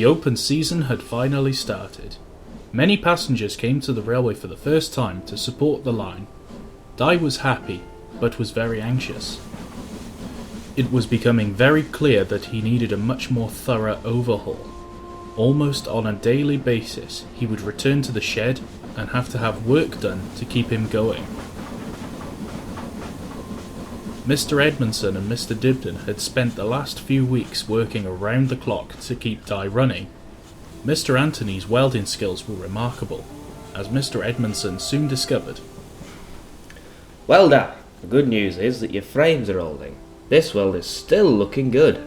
The open season had finally started. Many passengers came to the railway for the first time to support the line. Di was happy, but was very anxious. It was becoming very clear that he needed a much more thorough overhaul. Almost on a daily basis, he would return to the shed and have to have work done to keep him going. Mr. Edmondson and Mr. Dibdin had spent the last few weeks working around the clock to keep Di running. Mr. Anthony's welding skills were remarkable, as Mr. Edmondson soon discovered. Well, Di, the good news is that your frames are holding. This weld is still looking good.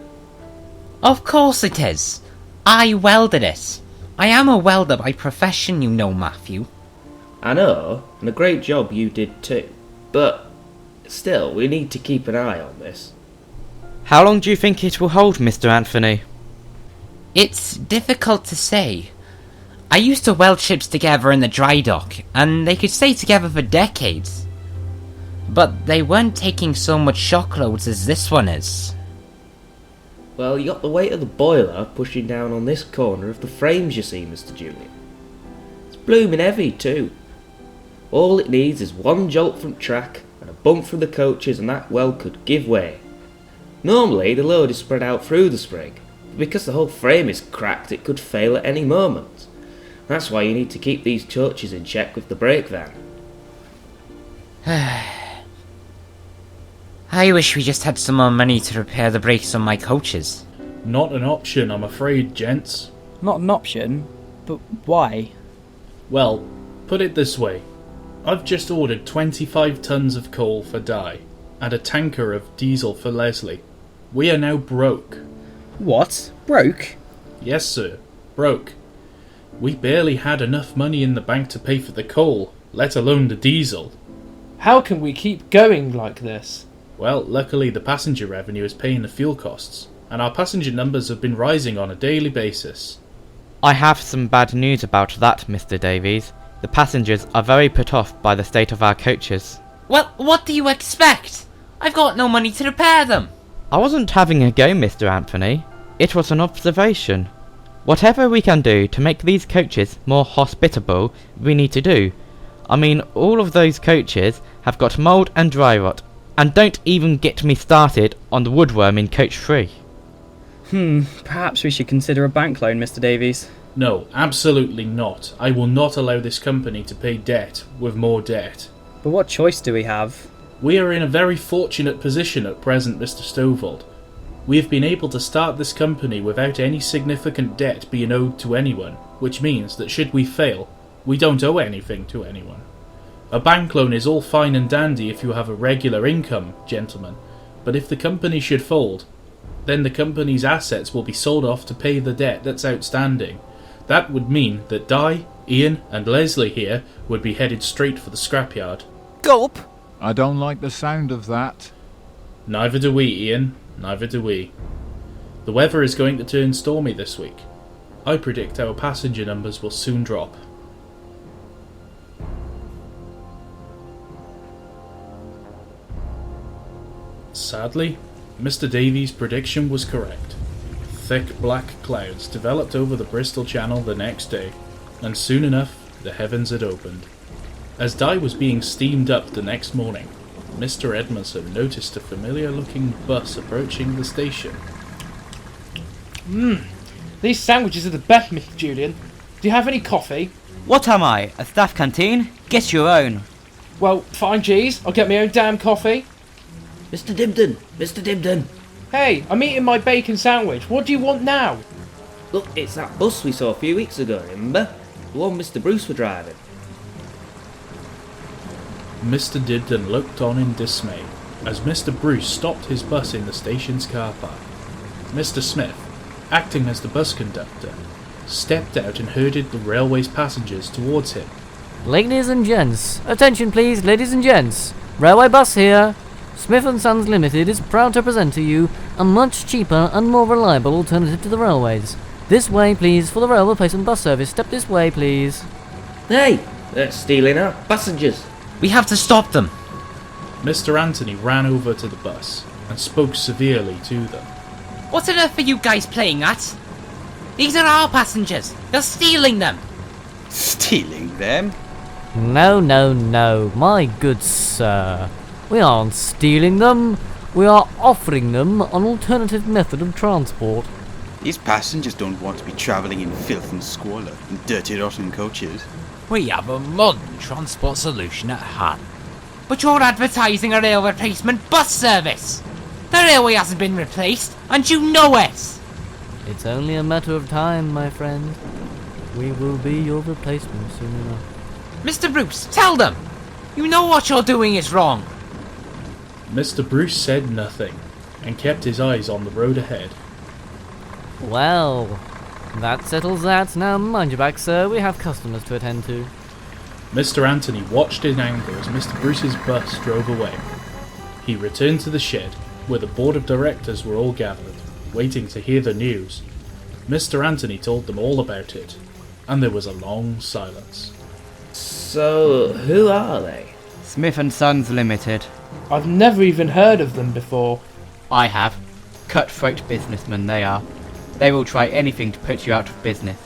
Of course it is. I welded it. I am a welder by profession, you know, Matthew. I know, and a great job you did too. But still, we need to keep an eye on this. How long do you think it will hold, Mr. Anthony? It's difficult to say. I used to weld ships together in the dry dock, and they could stay together for decades. But they weren't taking so much shock loads as this one is. Well, you got the weight of the boiler pushing down on this corner of the frames, you see, Mr. Julian. It's blooming heavy too. All it needs is one jolt from track and a bump from the coaches and that weld could give way. Normally the load is spread out through the spring, but because the whole frame is cracked it could fail at any moment. That's why you need to keep these coaches in check with the brake van. I wish we just had some more money to repair the brakes on my coaches. Not an option, I'm afraid, gents. Not an option? But why? Well, put it this way. I've just ordered 25 tons of coal for Di, and a tanker of diesel for Leslie. We are now broke. What? Broke? Yes, sir. Broke. We barely had enough money in the bank to pay for the coal, let alone the diesel. How can we keep going like this? Well, luckily the passenger revenue is paying the fuel costs, and our passenger numbers have been rising on a daily basis. I have some bad news about that, Mr. Davies. The passengers are very put off by the state of our coaches. Well, what do you expect? I've got no money to repair them. I wasn't having a go, Mr. Anthony. It was an observation. Whatever we can do to make these coaches more hospitable, we need to do. I mean, all of those coaches have got mould and dry rot. And don't even get me started on the woodworm in coach 3. Perhaps we should consider a bank loan, Mr. Davies. No, absolutely not. I will not allow this company to pay debt with more debt. But what choice do we have? We are in a very fortunate position at present, Mr. Stovald. We have been able to start this company without any significant debt being owed to anyone, which means that should we fail, we don't owe anything to anyone. A bank loan is all fine and dandy if you have a regular income, gentlemen, but if the company should fold, then the company's assets will be sold off to pay the debt that's outstanding. That would mean that Di, Ian and Leslie here would be headed straight for the scrapyard. Gulp! I don't like the sound of that. Neither do we, Ian, neither do we. The weather is going to turn stormy this week. I predict our passenger numbers will soon drop. Sadly, Mr. Davies' prediction was correct. Thick black clouds developed over the Bristol Channel the next day, and soon enough the heavens had opened. As Di was being steamed up the next morning, Mr. Edmondson noticed a familiar-looking bus approaching the station. These sandwiches are the best, Mr. Julian. Do you have any coffee? What am I, a staff canteen? Get your own. Well, fine, geez. I'll get my own damn coffee. Mr. Dibdin! Mr. Dibdin! Hey, I'm eating my bacon sandwich. What do you want now? Look, it's that bus we saw a few weeks ago, remember? The one Mr. Bruce were driving. Mr. Dibdin looked on in dismay as Mr. Bruce stopped his bus in the station's car park. Mr. Smith, acting as the bus conductor, stepped out and herded the railway's passengers towards him. Ladies and gents, attention please, ladies and gents. Railway bus here. Smith & Sons Limited is proud to present to you a much cheaper and more reliable alternative to the railways. This way, please, for the rail replacement bus service. Step this way, please. Hey! They're stealing our passengers! We have to stop them. Mr. Anthony ran over to the bus and spoke severely to them. What on earth are you guys playing at? These are our passengers. You're stealing them. Stealing them? No, no, no, my good sir. We aren't stealing them. We are offering them an alternative method of transport. These passengers don't want to be travelling in filth and squalor in dirty, rotten coaches. We have a modern transport solution at hand. But you're advertising a rail replacement bus service. The railway hasn't been replaced, and you know it. It's only a matter of time, my friend. We will be your replacement soon enough. Mr. Bruce, tell them. You know what you're doing is wrong. Mr. Bruce said nothing, and kept his eyes on the road ahead. Well, that settles that. Now mind your back, sir. We have customers to attend to. Mr. Anthony watched in anger as Mr. Bruce's bus drove away. He returned to the shed, where the board of directors were all gathered, waiting to hear the news. Mr. Anthony told them all about it, and there was a long silence. So, who are they? Smith and Sons Limited. I've never even heard of them before. I have. Cutthroat businessmen they are. They will try anything to put you out of business.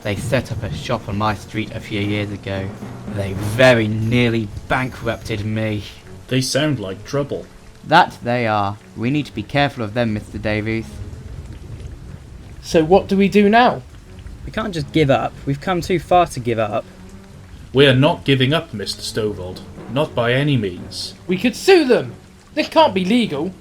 They set up a shop on my street a few years ago. They very nearly bankrupted me. They sound like trouble. That they are. We need to be careful of them, Mr. Davies. So what do we do now? We can't just give up. We've come too far to give up. We are not giving up, Mr. Stovald. Not by any means. We could sue them. This can't be legal.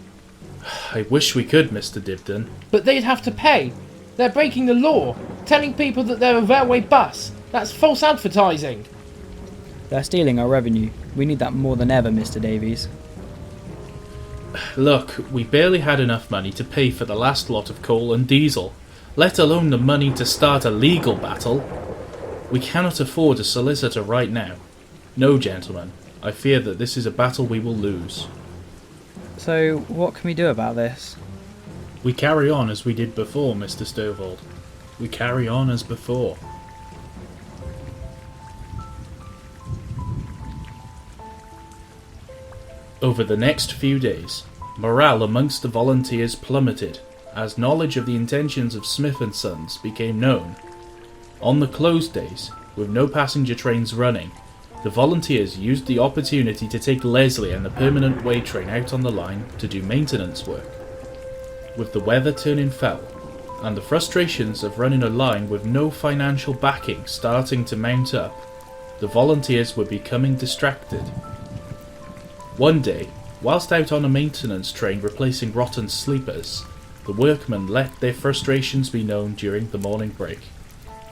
I wish we could, Mr. Dibdin. But they'd have to pay. They're breaking the law, telling people that they're a railway bus. That's false advertising. They're stealing our revenue. We need that more than ever, Mr. Davies. Look, we barely had enough money to pay for the last lot of coal and diesel, let alone the money to start a legal battle. We cannot afford a solicitor right now. No, gentlemen, I fear that this is a battle we will lose. So, what can we do about this? We carry on as we did before, Mr. Stovald. We carry on as before. Over the next few days, morale amongst the volunteers plummeted as knowledge of the intentions of Smith & Sons became known. On the closed days, with no passenger trains running, the volunteers used the opportunity to take Leslie and the permanent way train out on the line to do maintenance work. With the weather turning foul, and the frustrations of running a line with no financial backing starting to mount up, the volunteers were becoming distracted. One day, whilst out on a maintenance train replacing rotten sleepers, the workmen let their frustrations be known during the morning break.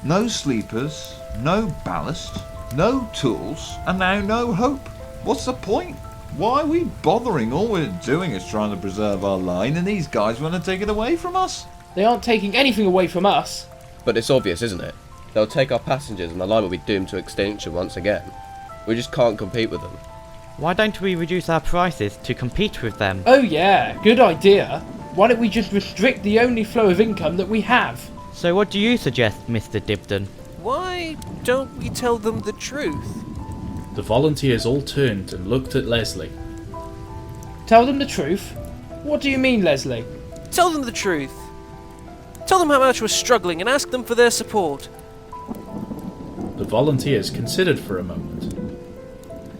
No sleepers, no ballast, no tools, and now no hope. What's the point? Why are we bothering? All we're doing is trying to preserve our line, and these guys want to take it away from us. They aren't taking anything away from us. But it's obvious, isn't it? They'll take our passengers and the line will be doomed to extinction once again. We just can't compete with them. Why don't we reduce our prices to compete with them? Oh yeah, good idea. Why don't we just restrict the only flow of income that we have? So what do you suggest, Mr. Dibdin? Why don't we tell them the truth? The volunteers all turned and looked at Leslie. Tell them the truth? What do you mean, Leslie? Tell them the truth. Tell them how much we're struggling and ask them for their support. The volunteers considered for a moment.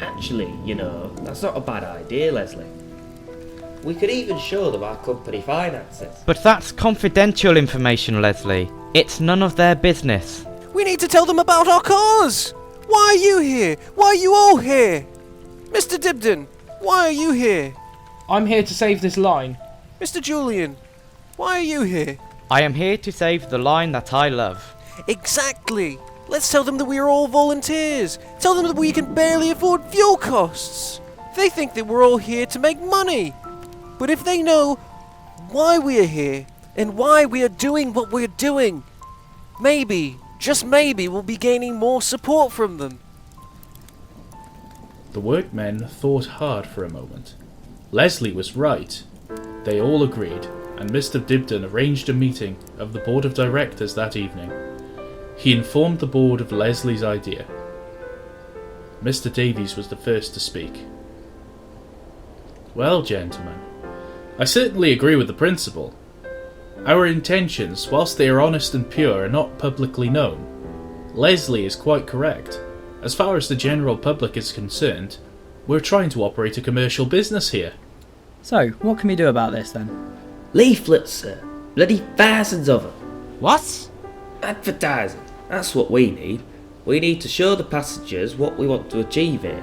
Actually, you know, that's not a bad idea, Leslie. We could even show them our company finances. But that's confidential information, Leslie. It's none of their business. We need to tell them about our cause! Why are you here? Why are you all here? Mr. Dibdin, why are you here? I'm here to save this line. Mr. Julian, why are you here? I am here to save the line that I love. Exactly. Let's tell them that we are all volunteers. Tell them that we can barely afford fuel costs. They think that we're all here to make money. But if they know why we are here and why we are doing what we're doing, maybe, just maybe, we'll be gaining more support from them. The workmen thought hard for a moment. Leslie was right. They all agreed, and Mr. Dibdin arranged a meeting of the board of directors that evening. He informed the board of Leslie's idea. Mr. Davies was the first to speak. Well, gentlemen, I certainly agree with the principle. Our intentions, whilst they are honest and pure, are not publicly known. Leslie is quite correct. As far as the general public is concerned, we're trying to operate a commercial business here. So, what can we do about this then? Leaflets, sir. Bloody thousands of them. What? Advertising. That's what we need. We need to show the passengers what we want to achieve here,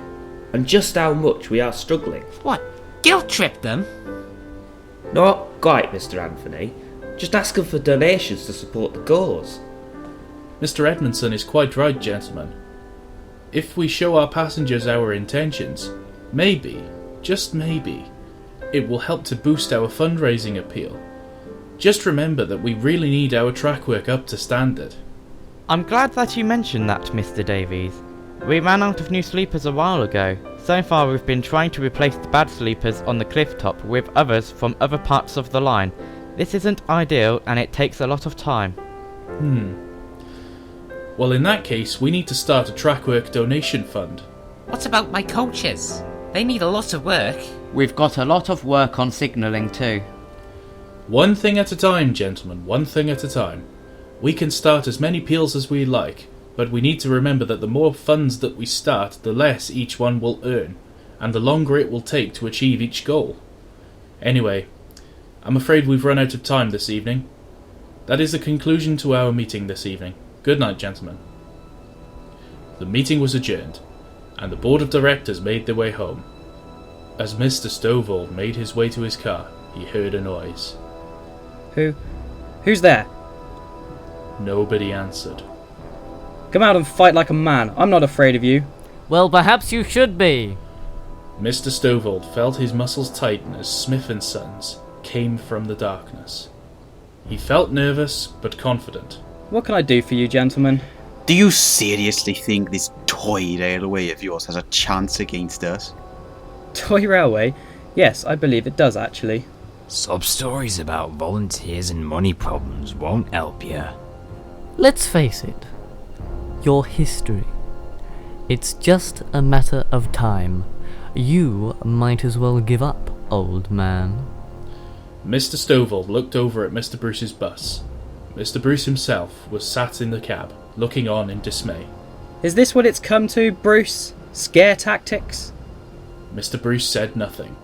and just how much we are struggling. What? Guilt trip them? Not quite, Mr. Anthony. Just ask them for donations to support the cause. Mr. Edmondson is quite right, gentlemen. If we show our passengers our intentions, maybe, just maybe, it will help to boost our fundraising appeal. Just remember that we really need our track work up to standard. I'm glad that you mentioned that, Mr. Davies. We ran out of new sleepers a while ago. So far we've been trying to replace the bad sleepers on the cliff top with others from other parts of the line. This isn't ideal and it takes a lot of time. Well, in that case, we need to start a track work donation fund. What about my coaches? They need a lot of work. We've got a lot of work on signalling too. One thing at a time, gentlemen, one thing at a time. We can start as many peels as we like, but we need to remember that the more funds that we start, the less each one will earn, and the longer it will take to achieve each goal. Anyway, I'm afraid we've run out of time this evening. That is the conclusion to our meeting this evening. Good night, gentlemen. The meeting was adjourned, and the board of directors made their way home. As Mr. Stovall made his way to his car, he heard a noise. Who's there? Nobody answered. Come out and fight like a man. I'm not afraid of you. Well, perhaps you should be. Mr. Stovall felt his muscles tighten as Smith & Sons came from the darkness. He felt nervous, but confident. What can I do for you, gentlemen? Do you seriously think this toy railway of yours has a chance against us? Toy railway? Yes, I believe it does actually. Sub-stories about volunteers and money problems won't help you. Let's face it. Your history. It's just a matter of time. You might as well give up, old man. Mr. Stovall looked over at Mr. Bruce's bus. Mr. Bruce himself was sat in the cab, looking on in dismay. Is this what it's come to, Bruce? Scare tactics? Mr. Bruce said nothing.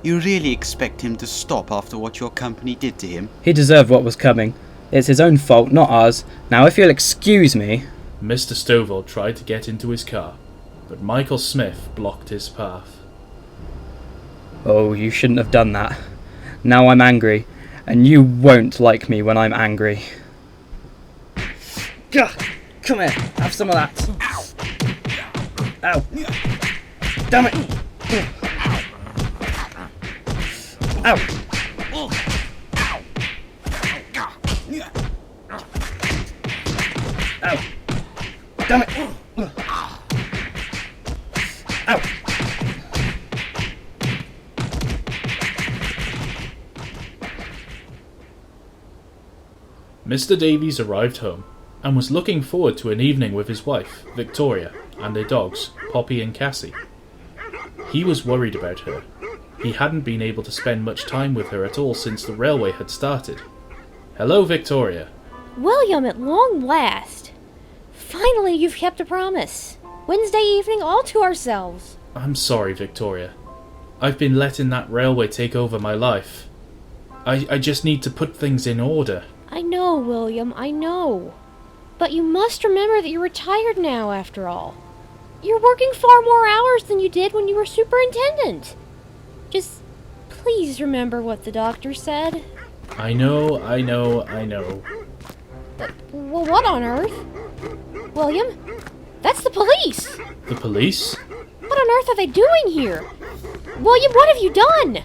You really expect him to stop after what your company did to him? He deserved what was coming. It's his own fault, not ours. Now, if you'll excuse me... Mr. Stovall tried to get into his car, but Michael Smith blocked his path. Oh, you shouldn't have done that. Now I'm angry, and you won't like me when I'm angry. Gah! Come here, have some of that. Ow! Damn it! Ow! Ow! Damn it! Ow! Mr. Davies arrived home and was looking forward to an evening with his wife, Victoria, and their dogs, Poppy and Cassie. He was worried about her. He hadn't been able to spend much time with her at all since the railway had started. Hello, Victoria. William, at long last. Finally, you've kept a promise. Wednesday evening all to ourselves. I'm sorry, Victoria. I've been letting that railway take over my life. I just need to put things in order. I know, William, I know. But you must remember that you're retired now, after all. You're working far more hours than you did when you were superintendent. Just please remember what the doctor said. I know. Well, what on earth? William, that's the police! The police? What on earth are they doing here? William, what have you done?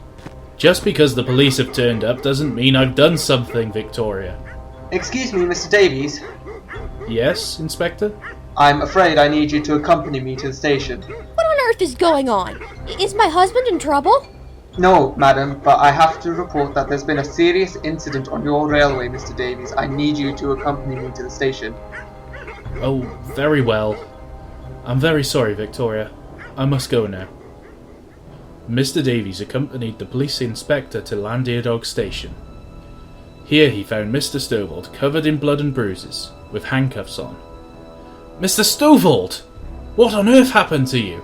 Just because the police have turned up doesn't mean I've done something, Victoria. Excuse me, Mr. Davies. Yes, Inspector? I'm afraid I need you to accompany me to the station. What on earth is going on? Is my husband in trouble? No, madam, but I have to report that there's been a serious incident on your railway, Mr. Davies. I need you to accompany me to the station. Oh, very well. I'm very sorry, Victoria. I must go now. Mr. Davies accompanied the police inspector to Landiadog Station. Here he found Mr. Stovald covered in blood and bruises, with handcuffs on. Mr. Stovald! What on earth happened to you?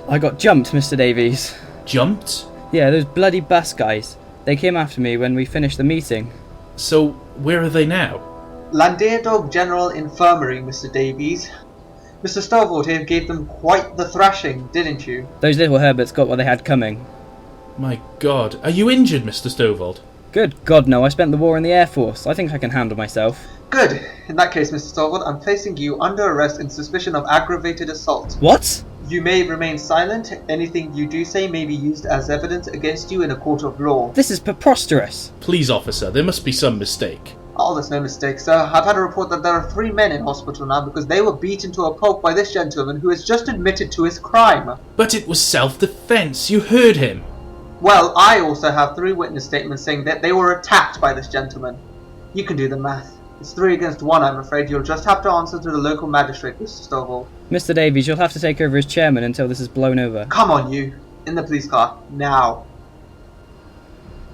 I got jumped, Mr. Davies. Jumped? Yeah, those bloody bus guys. They came after me when we finished the meeting. So, where are they now? Landerdog General Infirmary, Mr. Davies. Mr. Stovald here gave them quite the thrashing, didn't you? Those little Herberts got what they had coming. My God, are you injured, Mr. Stovald? Good God, no. I spent the war in the Air Force. I think I can handle myself. Good. In that case, Mr. Stovald, I'm placing you under arrest in suspicion of aggravated assault. What? You may remain silent. Anything you do say may be used as evidence against you in a court of law. This is preposterous. Please, officer, there must be some mistake. Oh, there's no mistake, sir. I've had a report that there are 3 men in hospital now because they were beaten to a pulp by this gentleman who has just admitted to his crime. But it was self-defense. You heard him. Well, I also have 3 witness statements saying that they were attacked by this gentleman. You can do the math. It's 3 against 1, I'm afraid. You'll just have to answer to the local magistrate, Mr. Stovall. Mr. Davies, you'll have to take over as chairman until this is blown over. Come on, you. In the police car. Now.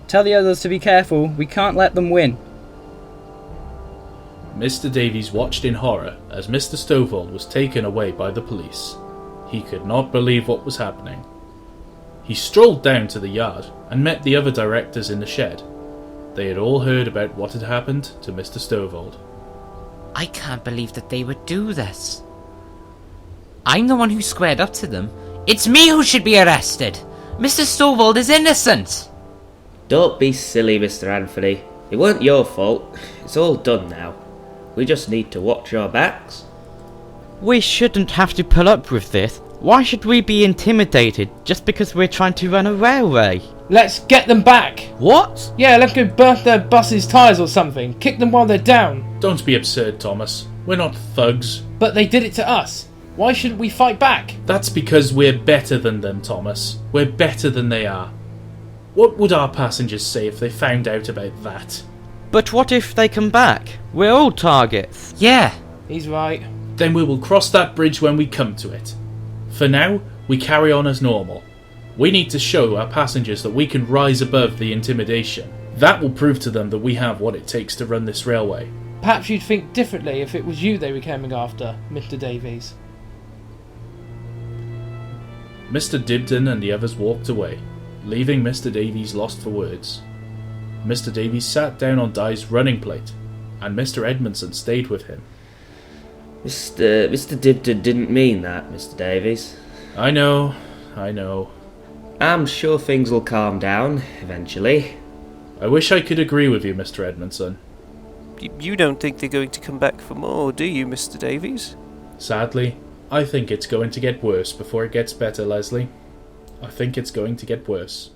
Tell the others to be careful. We can't let them win. Mr. Davies watched in horror as Mr. Stovall was taken away by the police. He could not believe what was happening. He strolled down to the yard and met the other directors in the shed. They had all heard about what had happened to Mr. Stovall. I can't believe that they would do this. I'm the one who squared up to them. It's me who should be arrested. Mr. Stovall is innocent. Don't be silly, Mr. Anthony. It weren't your fault. It's all done now. We just need to watch our backs. We shouldn't have to pull up with this. Why should we be intimidated just because we're trying to run a railway? Let's get them back. What? Yeah, let's go burn their bus's tyres or something. Kick them while they're down. Don't be absurd, Thomas. We're not thugs. But they did it to us. Why shouldn't we fight back? That's because we're better than them, Thomas. We're better than they are. What would our passengers say if they found out about that? But what if they come back? We're all targets. Yeah. He's right. Then we will cross that bridge when we come to it. For now, we carry on as normal. We need to show our passengers that we can rise above the intimidation. That will prove to them that we have what it takes to run this railway. Perhaps you'd think differently if it was you they were coming after, Mr. Davies. Mr. Dibdin and the others walked away, leaving Mr. Davies lost for words. Mr. Davies sat down on Di's running plate, and Mr. Edmondson stayed with him. Mr. Dibdin didn't mean that, Mr. Davies. I know. I'm sure things will calm down, eventually. I wish I could agree with you, Mr. Edmondson. You don't think they're going to come back for more, do you, Mr. Davies? Sadly, I think it's going to get worse before it gets better, Leslie. I think it's going to get worse.